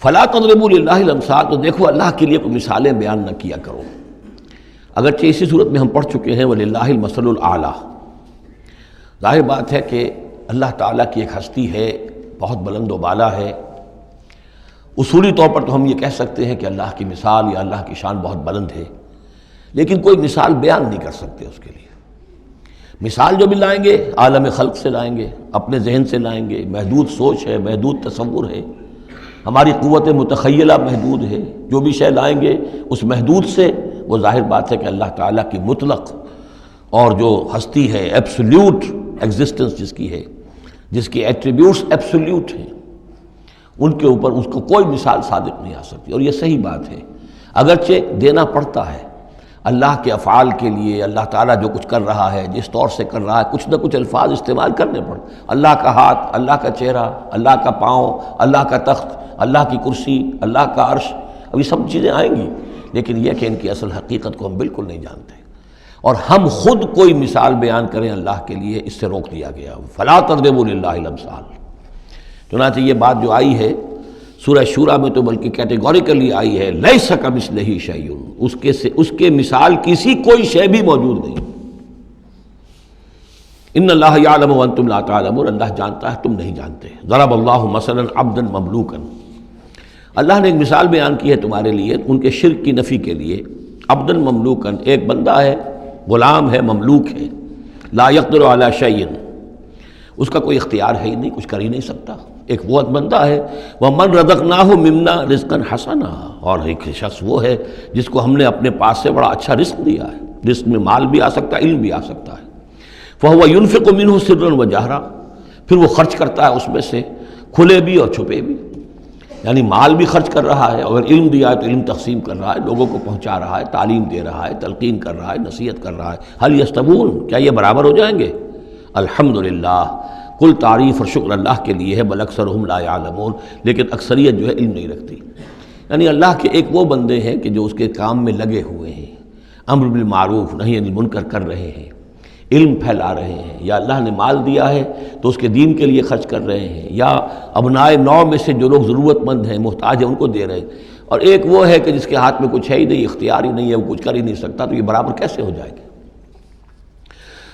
فلا تضربوا للہ الامثال، تو دیکھو اللہ کے لیے کوئی مثالیں بیان نہ کیا کرو، اگرچہ اسی صورت میں ہم پڑھ چکے ہیں وَلِلَّهِ الْمَثَلُ الْأَعْلَىٰ، ظاہر بات ہے کہ اللہ تعالیٰ کی ایک ہستی ہے، بہت بلند و بالا ہے۔ اصولی طور پر تو ہم یہ کہہ سکتے ہیں کہ اللہ کی مثال یا اللہ کی شان بہت بلند ہے، لیکن کوئی مثال بیان نہیں کر سکتے اس کے لیے۔ مثال جو بھی لائیں گے عالم خلق سے لائیں گے، اپنے ذہن سے لائیں گے، محدود سوچ ہے، محدود تصور ہے، ہماری قوت متخیلہ محدود ہے، جو بھی شے لائیں گے اس محدود سے، وہ ظاہر بات ہے کہ اللہ تعالیٰ کی مطلق اور جو ہستی ہے، ایبسولیوٹ ایگزسٹنس جس کی ہے، جس کی ایٹریبیوٹس ایبسولیوٹ ہیں، ان کے اوپر اس کو کوئی مثال صادق نہیں آ سکتی۔ اور یہ صحیح بات ہے، اگرچہ دینا پڑتا ہے اللہ کے افعال کے لیے، اللہ تعالیٰ جو کچھ کر رہا ہے، جس طور سے کر رہا ہے، کچھ نہ کچھ الفاظ استعمال کرنے پڑتے، اللہ کا ہاتھ، اللہ کا چہرہ، اللہ کا پاؤں، اللہ کا تخت، اللہ کی کرسی، اللہ کا عرش، اب یہ سب چیزیں آئیں گی، لیکن یہ کہ ان کی اصل حقیقت کو ہم بالکل نہیں جانتے، اور ہم خود کوئی مثال بیان کریں اللہ کے لیے اس سے روک دیا گیا۔ فلا تضربوا للہ الامثال، چنانچہ یہ بات جو آئی ہے سورہ شورى میں تو بلکہ کیٹیگوریکلی آئی ہے، لیس کمثلہ شیء، اس کے مثال کسی کوئی شے بھی موجود نہیں۔ ان اللہ یعلم وانتم لا تعلمون، اللہ جانتا ہے تم نہیں جانتے۔ ضرب اللہ مثلا عبدا مملوکا، اللہ نے ایک مثال بیان کی ہے تمہارے لیے ان کے شرک کی نفی کے لیے۔ عبدا مملوکا، ایک بندہ ہے، غلام ہے، مملوک ہے، لا یقدر علی شیء، اس کا کوئی اختیار ہے ہی نہیں، کچھ کر ہی نہیں سکتا، ایک وہ بندہ ہے۔ وَمَنْ رَزَقْنَاهُ مِنَّا رِزْقًا حَسَنًا، اور ایک شخص وہ ہے جس کو ہم نے اپنے پاس سے بڑا اچھا رزق دیا ہے، رزق میں مال بھی آ سکتا ہے، علم بھی آ سکتا ہے۔ فَهُوَ يُنْفِقُ مِنْهُ سِرًّا وَجَهْرًا، پھر وہ خرچ کرتا ہے اس میں سے کھلے بھی اور چھپے بھی، یعنی مال بھی خرچ کر رہا ہے، اگر علم دیا ہے تو علم تقسیم کر رہا ہے، لوگوں کو پہنچا رہا ہے، تعلیم دے رہا ہے، تلقین کر رہا ہے، نصیحت کر رہا ہے۔ هل يستوون، کیا یہ برابر ہو جائیں گے؟ الحمدللہ، کل تعریف اور شکر اللہ کے لیے ہے، بل اکثرہم لا یعلمون، لیکن اکثریت جو ہے علم نہیں رکھتی۔ یعنی اللہ کے ایک وہ بندے ہیں کہ جو اس کے کام میں لگے ہوئے ہیں، امر بالمعروف نہی عن المنکر کر رہے ہیں، علم پھیلا رہے ہیں، یا اللہ نے مال دیا ہے تو اس کے دین کے لیے خرچ کر رہے ہیں، یا ابنائے نو میں سے جو لوگ ضرورت مند ہیں، محتاج ہیں، ان کو دے رہے ہیں، اور ایک وہ ہے کہ جس کے ہاتھ میں کچھ ہے ہی نہیں، اختیار ہی نہیں ہے، وہ کچھ کر ہی نہیں سکتا، تو یہ برابر کیسے ہو جائے گا؟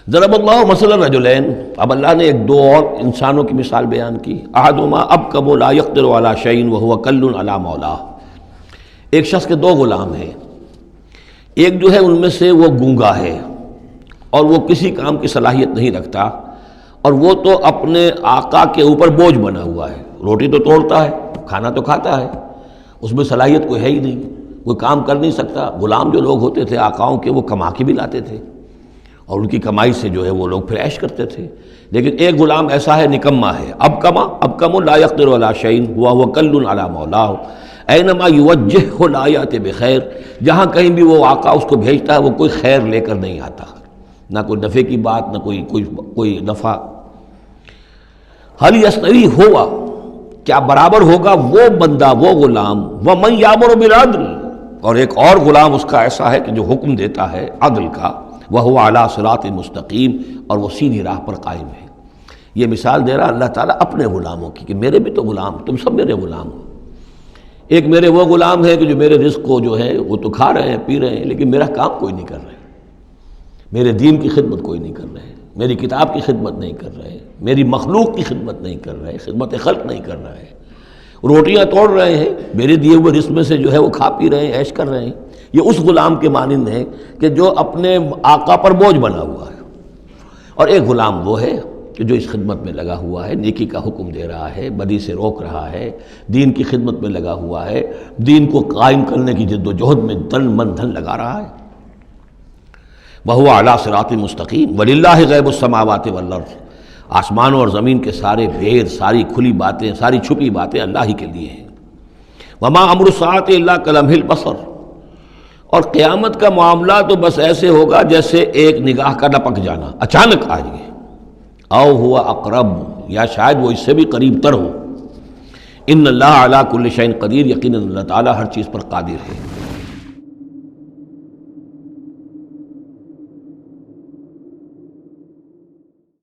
ضرب اللہ مثلا رجلین، اب اللہ نے ایک دو اور انسانوں کی مثال بیان کی۔ احدہما ابکم لا یقدر علی شیء وہو کل علی مولاه، ایک شخص کے دو غلام ہیں، ایک جو ہے ان میں سے وہ گونگا ہے اور وہ کسی کام کی صلاحیت نہیں رکھتا، اور وہ تو اپنے آقا کے اوپر بوجھ بنا ہوا ہے، روٹی تو توڑتا ہے، کھانا تو کھاتا ہے، اس میں صلاحیت کوئی ہے ہی نہیں، کوئی کام کر نہیں سکتا۔ غلام جو لوگ ہوتے تھے آقاؤں کے، وہ کما کے بھی لاتے تھے، اور ان کی کمائی سے جو ہے وہ لوگ پھر عیش کرتے تھے۔ لیکن ایک غلام ایسا ہے، نکما ہے، ابکم لا یقدر علی شیء وہو کل علی مولاه اینما یوجہہ لا یأتی بخیر، جہاں کہیں بھی وہ آقا اس کو بھیجتا ہے وہ کوئی خیر لے کر نہیں آتا، نہ کوئی نفع کی بات، نہ کوئی نفع۔ حل یستوی ہوا، کیا برابر ہوگا وہ بندہ، وہ غلام، ومن یامر بالعدل، اور ایک اور غلام اس کا ایسا ہے کہ جو حکم دیتا ہے عدل کا، وہو علی صراط مستقیم، اور وہ سیدھی راہ پر قائم ہے۔ یہ مثال دے رہا اللہ تعالیٰ اپنے غلاموں کی کہ میرے بھی تو غلام، تم سب میرے غلام ہو۔ ایک میرے وہ غلام ہے کہ جو میرے رزق کو جو ہے وہ تو کھا رہے ہیں، پی رہے ہیں، لیکن میرا کام کوئی نہیں کر رہے، میرے دین کی خدمت کوئی نہیں کر رہے، میری کتاب کی خدمت نہیں کر رہے، میری مخلوق کی خدمت نہیں کر رہے، خدمت خلق نہیں کر رہے، روٹیاں توڑ رہے ہیں، میرے دیے ہوئے رزق میں سے جو ہے وہ کھا پی رہے ہیں، عیش کر رہے ہیں۔ یہ اس غلام کے مانند ہے کہ جو اپنے آقا پر بوجھ بنا ہوا ہے، اور ایک غلام وہ ہے کہ جو اس خدمت میں لگا ہوا ہے، نیکی کا حکم دے رہا ہے، بدی سے روک رہا ہے، دین کی خدمت میں لگا ہوا ہے، دین کو قائم کرنے کی جد و جہد میں تن من دھن لگا رہا ہے۔ وَهُوَ عَلَىٰ صِرَاطٍ مُسْتَقِيمٍ وَلِلَّهِ غَيْبُ السَّمَاوَاتِ وَالْأَرْضِ، آسمانوں اور زمین کے سارے بھید، ساری کھلی باتیں، ساری چھپی باتیں اللہ ہی کے لیے ہیں۔ وَمَا أَمْرُ السَّاعَةِ إِلَّا كَلَمْحِ الْبَصَرِ، اور قیامت کا معاملہ تو بس ایسے ہوگا جیسے ایک نگاہ کا لپک جانا، اچانک آئے گے۔ او ہوا اقرب، یا شاید وہ اس سے بھی قریب تر ہو۔ ان اللہ علی کل شیء قدیر، یقیناً اللہ تعالیٰ ہر چیز پر قادر ہے۔